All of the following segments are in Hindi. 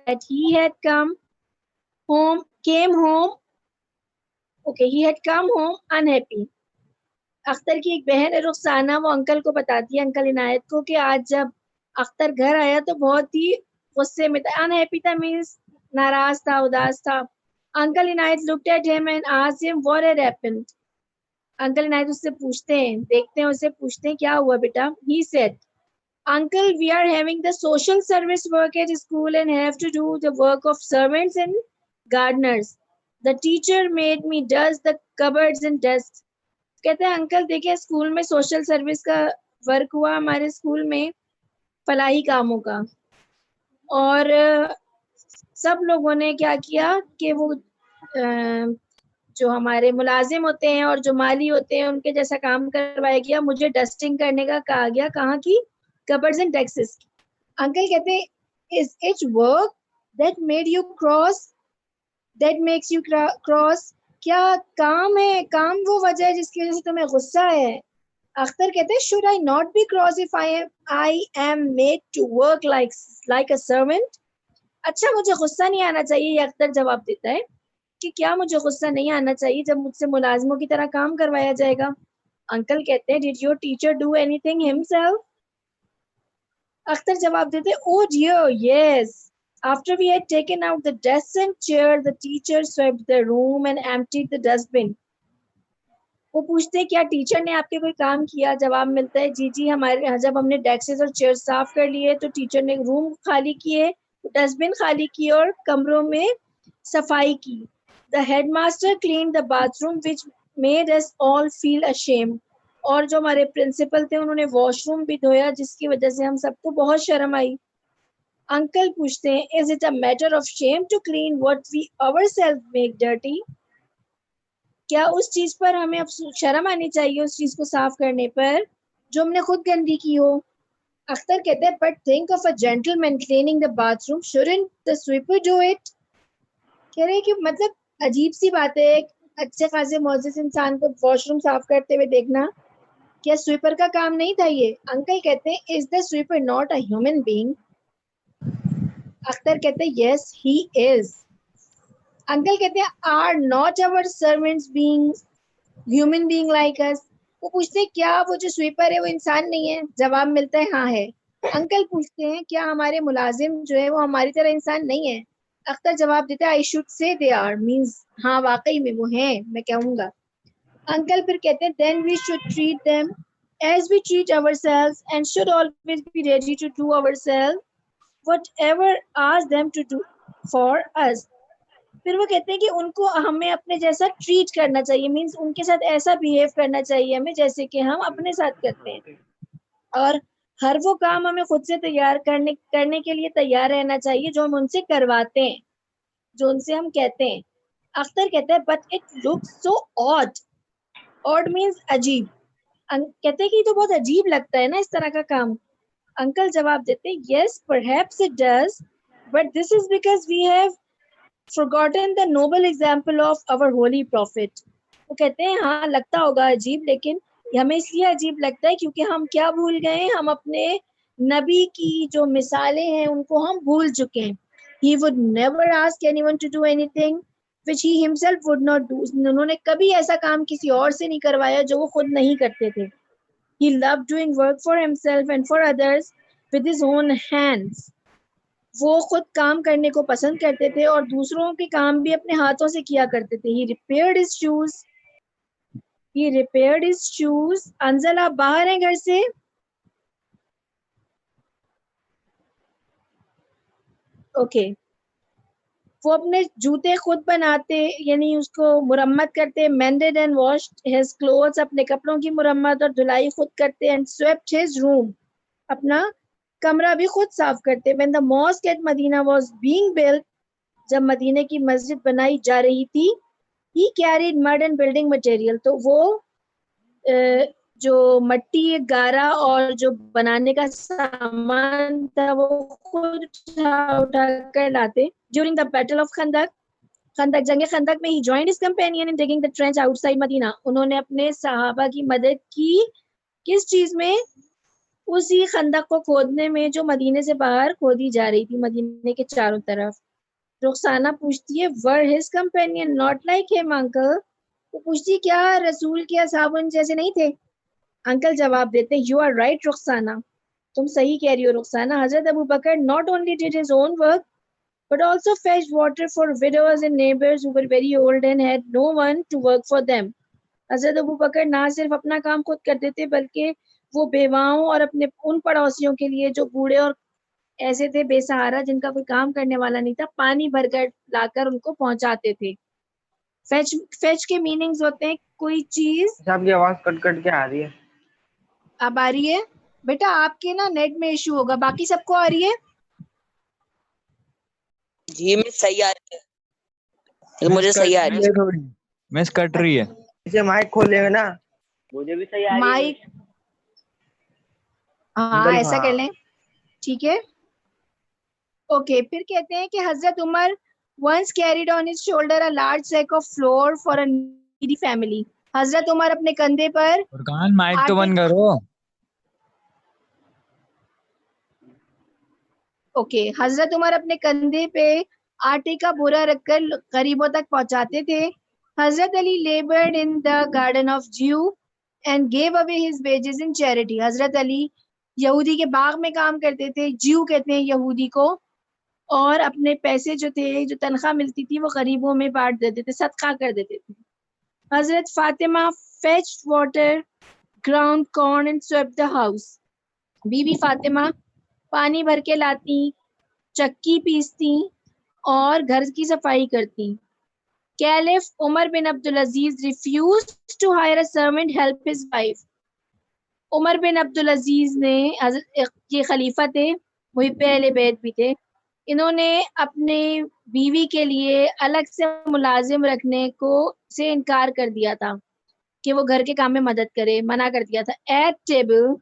that he had came home, okay, he had come home unhappy. Akhtar की एक बहन है रुखसाना, वो अंकल को बताती है, अंकल इनायत को, कि आज जब अख्तर घर आया तो बहुत ही गुस्से में था, अनहैप्पी था, मीन्स नाराज था, उदास था. Uncle Inayat looked at him and asked him what had happened. Uncle Inayat उससे पूछते हैं, देखते हैं उससे, पूछते हैं क्या हुआ बेटा. He said, Uncle, we are having the social service work at school and have to do the work of servants and gardeners. The teacher made me dust the cupboards and desks. कहते हैं अंकल देखिए स्कूल में सोशल सर्विस का वर्क हुआ हमारे स्कूल में, फलाही कामों का, और सब लोगों ने क्या किया कि वो जो हमारे मुलाजिम होते हैं और जो माली होते हैं उनके जैसा काम करवाया गया. मुझे डस्टिंग करने का कहा गया. कहाँ की? Cupboards and desks. अंकल कहते हैं, is it work that made you cross, that makes you cross? क्या काम है, काम वो वजह है जिसकी वजह से तुम्हें गुस्सा है? अख्तर कहते हैं, should I not be cross if I am made to work like a servant? अच्छा मुझे गुस्सा नहीं आना चाहिए, ये अख्तर जवाब देता है कि क्या मुझे गुस्सा नहीं आना चाहिए जब मुझसे मुलाजिमों की तरह काम करवाया जाएगा? अंकल कहते हैं, did your teacher do anything himself? Akhtar जवाब देते, oh dear, yes. After we had taken out the desks and chairs, the teacher swept the room and emptied the dustbin. वो पूछते हैं क्या टीचर ने आपके कोई काम किया? जवाब मिलता है, जी जी, हमारे जब हमने डेस्क और चेयर साफ कर लिए तो टीचर ने रूम खाली किए, डस्टबिन खाली किए और कमरों में सफाई की. The headmaster cleaned the bathroom, which made us all feel ashamed. और जो हमारे प्रिंसिपल थे उन्होंने वॉशरूम भी धोया, जिसकी वजह से हम सबको बहुत शर्म आई. अंकल पूछते हैं, is it a matter of shame to clean what we ourself make dirty? क्या उस चीज पर हमें अब शर्म आनी चाहिए, उस चीज को साफ करने पर जो हमने खुद गंदी की हो? अख्तर कहते हैं, but think of a gentleman cleaning the bathroom, shouldn't the sweeper do it? कह रहे हैं कि मतलब अजीब सी बात है, एक अच्छे खासे मोअज़्ज़िज़ इंसान को वॉशरूम साफ करते हुए देखना, क्या स्वीपर का काम नहीं था ये? अंकल कहते हैं, is the sweeper not a human being? Akhtar कहते हैं, यस ही इज. अंकल कहते हैं, are not our servants being human being like us? वो पूछते हैं, क्या वो जो स्वीपर है वो इंसान नहीं है? जवाब मिलता है, हाँ है. अंकल पूछते हैं, क्या हमारे मुलाजिम जो है वो हमारी तरह इंसान नहीं है? अख्तर जवाब देता है, I should say they are, means हाँ वाकई में वो हैं, मैं कहूँगा. अंकल फिर कहते हैं, then we should treat them as we treat ourselves and should always be ready to do ourselves whatever ask them to do for us. फिर वो कहते हैं कि उनको हमें अपने जैसा ट्रीट करना चाहिए, मीन्स उनके साथ ऐसा बिहेव करना चाहिए हमें जैसे कि हम अपने साथ करते हैं, और हर वो काम हमें खुद से तैयार करने के लिए तैयार रहना चाहिए जो हम उनसे करवाते हैं, जो उनसे हम कहते हैं. अख्तर कहते हैं, but it looks so odd. Odd means अजीब. कहते हैं कि तो बहुत अजीब लगता है ना इस तरह का काम. अंकल जवाब देते हैं, yes perhaps it does, but this is because we have forgotten the noble example of our holy prophet. वो कहते हैं हाँ लगता होगा अजीब, लेकिन हमें इसलिए अजीब लगता है क्योंकि हम क्या भूल गए, हम अपने नबी की जो मिसालें हैं उनको हम भूल चुके हैं. He would never ask anyone to do anything which he himself would not do. उन्होंने कभी ऐसा काम किसी और से नहीं करवाया जो वो खुद नहीं करते थे. He loved doing work for himself and for others with his own hands. वो खुद काम करने को पसंद करते थे और दूसरों के काम भी अपने हाथों से किया करते थे. He repaired his shoes. He repaired his shoes. अंजल आप बाहर हैं घर से? ओके. वो अपने जूते खुद बनाते, यानी उसको मुरम्मत करते. Mended and washed his clothes. अपने कपड़ों की मुरम्मत और धुलाई खुद करते. And swept his room. अपना कमरा भी खुद साफ करते. When the mosque at Medina was being built, जब मदीने की मस्जिद बनाई जा रही थी, he carried mud and building material. तो वो जो मट्टी, गारा और जो बनाने का सामान था वो खुद उठा कर लाते. During the Battle of Khandak, जंग खंदक में he joined his companion in digging the trench outside Medina. उन्होंने अपने सहाबा की मदद की किस चीज में? उसी खंदक को खोदने में जो मदीने से बाहर खोदी जा रही थी, मदीने के चारों तरफ। रुखसाना पूछती है वर his companion not like him uncle. वो पूछती क्या रसूल के असहाब उन जैसे नहीं थे? अंकल जवाब देते यू आर राइट रुखसाना, तुम सही कह रही हो Rukhsana. Hazrat Abu Bakr not only did his own work but also fetched water for widows and neighbors who were very old and had no one to work for them. Hazrat Abu बकर ना सिर्फ अपना काम खुद करते थे बल्कि वो बेवाओं और अपने उन पड़ोसियों के लिए जो बूढ़े और ऐसे थे बेसहारा जिनका कोई काम करने वाला नहीं था, पानी भरकर लाकर उनको पहुंचाते थे। फेच फेच के मीनिंग्स होते हैं कोई चीज। आपकी आवाज कट कट के आ रही है। अब आ रही है बेटा? आपके ना नेट में इशू होगा, बाकी सबको आ रही है? जी मिस सही आ रही है, मुझे सही आ रही है। थोड़ी मिस कट रही है। इसे माइक खोले हुए ना, मुझे भी सही आ रही है। माइक, हाँ ऐसा कर लें, ठीक है। ओके, फिर कहते हैं कि हजरत Umar once carried on his shoulder a large sack of flour for a needy family. हजरत उमर अपने कंधे पर फुरकान माइक तो बंद करो। ओके, हजरत उमर अपने कंधे पे आटे का बोरा रखकर गरीबों तक पहुंचाते थे। हजरत Ali labored in the garden of Jew and gave away his wages in charity. हजरत अली यहूदी के बाग में काम करते थे, ज्यू कहते हैं यहूदी को, और अपने पैसे जो थे, जो तनख्वाह मिलती थी, वो गरीबों में बांट देते थे, सदका कर देते थे। हजरत Fatima fetched water, ground corn and swept the house. बीबी फातिमा पानी भर के लाती, चक्की पीसती और घर की सफाई करती। Caliph Umar bin Abdul Aziz refused to hire a servant help his wife. Umar bin Abdul Aziz ने, ये खलीफा थे, वही पहले बैत भी थे, इन्होंने अपने बीवी के लिए अलग से मुलाजिम रखने को से इनकार कर दिया था कि वो घर के काम में मदद करे, मना कर दिया था। At table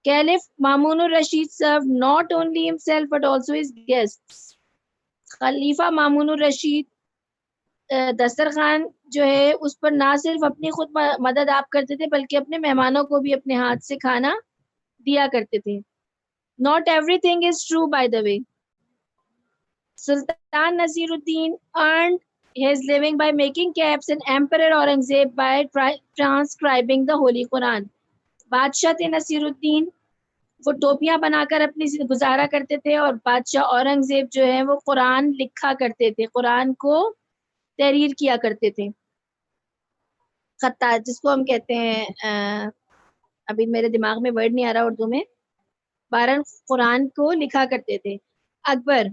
caliph Mamun Rashid serve not only himself but also his guests. खलीफा मामून रशीद दस्तरखान जो है उस पर ना सिर्फ अपनी खुद मदद आप करते थे बल्कि अपने मेहमानों को भी अपने हाथ से खाना दिया करते थे। Not everything is true by the way. Sultan Nasiruddin earned his living by making caps and Emperor Aurangzeb by transcribing the Holy Quran. बादशाह थे नसीरुद्दीन, वो टोपियां बनाकर अपनी गुजारा करते थे, और बादशाह औरंगजेब जो है वो कुरान लिखा करते थे, कुरान को तहरीर किया करते थे। खत्तात जिसको हम कहते हैं, अभी मेरे दिमाग में वर्ड नहीं आ रहा उर्दू में, बारन कुरान को लिखा करते थे। Akbar,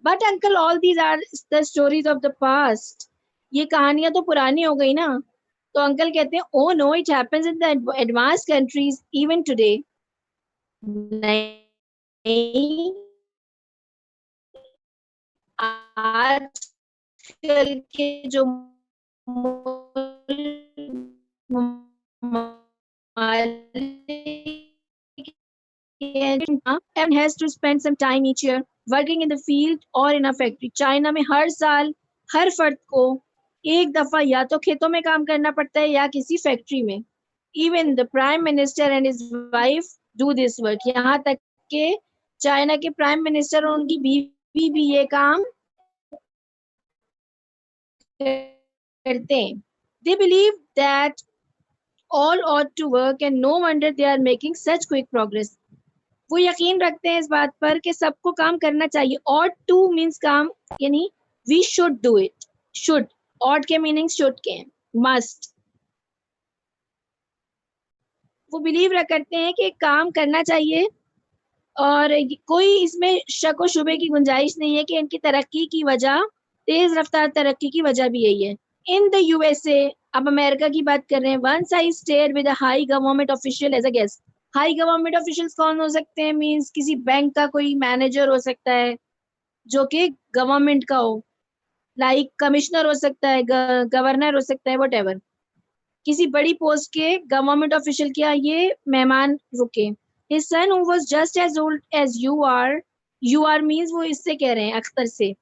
but uncle all these are the stories of the past. ये कहानियां तो पुरानी हो गई ना। तो अंकल कहते हैं oh no it happens in the advance countries even today. नहीं, आजकल के जो and has to spend some time each year working in the field or in a factory. China में हर साल हर फर्द को एक दफा या तो खेतों में काम करना पड़ता है या किसी फैक्ट्री में। Even the prime minister and his wife do this work. यहाँ तक के चाइना के प्राइम मिनिस्टर और उनकी बीवी भी ये काम करते हैं। They believe that all ought to work and no wonder they are making such quick progress. वो यकीन रखते हैं इस बात पर कि सबको काम करना चाहिए। ought to means काम, यानी we should do it. should, ought के मीनिंग should के हैं, must। वो बिलीव करते हैं कि काम करना चाहिए और कोई इसमें शक व शुबे की गुंजाइश नहीं है कि इनकी तरक्की की वजह, तेज रफ्तार तरक्की की वजह भी यही है। इन द यूएसए, अब अमेरिका की बात कर रहे हैं, once I stayed with a high government official as a guest. High government officials कौन हो सकते हैं? मींस किसी बैंक का कोई मैनेजर हो सकता है जो कि गवर्नमेंट का हो, लाइक कमिश्नर हो सकता है, गवर्नर हो सकता है, व्हाटएवर, किसी बड़ी पोस्ट के गवर्नमेंट ऑफिशियल के यहाँ ये मेहमान रुके। His son who was just as old as you are means वो इससे कह रहे हैं अख्तर से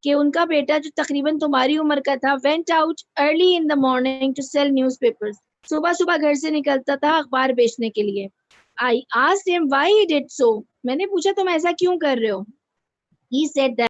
कि उनका बेटा जो तकरीबन तुम्हारी उम्र का था, went out early in the morning to sell newspapers. सुबह सुबह घर से निकलता था अखबार बेचने के लिए। I asked him why he did so. मैंने पूछा तुम ऐसा क्यों कर रहे हो? He said that